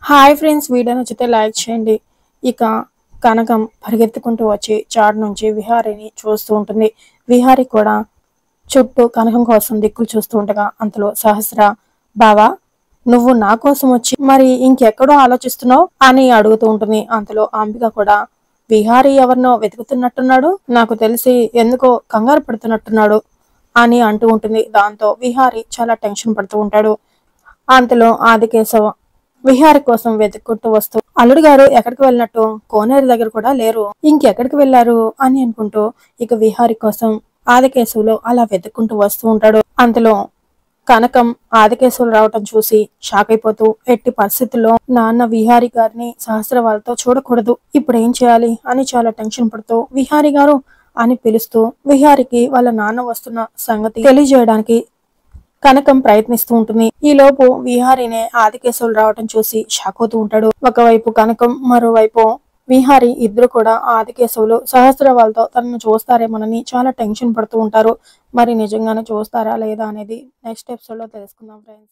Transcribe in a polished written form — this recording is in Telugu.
హాయ్ ఫ్రెండ్స్, వీడియో నచ్చితే లైక్ చేయండి. ఇక కనకం పరిగెత్తుకుంటూ వచ్చి చాట్ నుంచి విహారిని చూస్తూ ఉంటుంది. విహారి కూడా చుట్టూ కనకం కోసం దిక్కులు చూస్తూ ఉండగా అంతలో సహస్ర, బావా నువ్వు నా కోసం వచ్చి మరి ఇంకెక్కడో ఆలోచిస్తున్నావు అని అడుగుతూ ఉంటుంది. అంతలో అంబిక కూడా, విహారి ఎవరినో వెతుకుతున్నట్టున్నాడు, నాకు తెలిసి ఎందుకో కంగారు పడుతున్నట్టున్నాడు అని అంటూ ఉంటుంది. దాంతో విహారి చాలా టెన్షన్ పడుతూ ఉంటాడు. అంతలో ఆదికేశవ విహారి కోసం వెతుక్కుంటూ వస్తూ, అల్లుడు గారు ఎక్కడికి వెళ్ళినట్టు కోనేరు దగ్గర కూడా లేరు, ఇంకెక్కడికి వెళ్లారు అని అనుకుంటూ ఇక విహారి కోసం ఆదికేశవులో అలా వెతుక్కుంటూ వస్తూ ఉంటాడు. అంతలో కనకం ఆదికేశవులు రావటం చూసి షాక్ అయిపోతూ, ఎట్టి పరిస్థితుల్లో నాన్న విహారి గారిని సహస్ర వాళ్ళతో చూడకూడదు, ఇప్పుడు ఏం చేయాలి అని చాలా టెన్షన్ పడుతూ విహారి గారు అని పిలుస్తూ విహారికి వాళ్ళ నాన్న వస్తున్న సంగతి తెలియజేయడానికి కనకం ప్రయత్నిస్తూ ఉంటుంది. ఈ లోపు విహారీనే ఆదికేశవులు రావటం చూసి షాక్ అవుతూ ఉంటాడు. ఒకవైపు కనకం, మరోవైపు విహారి ఇద్దరు కూడా ఆదికేశవులు సహస్ర వాళ్ళతో తనను చూస్తారేమోనని చాలా టెన్షన్ పడుతూ ఉంటారు. మరి నిజంగానే చూస్తారా లేదా అనేది నెక్స్ట్ ఎపిసోడ్ లో తెలుసుకుందాం ఫ్రెండ్స్.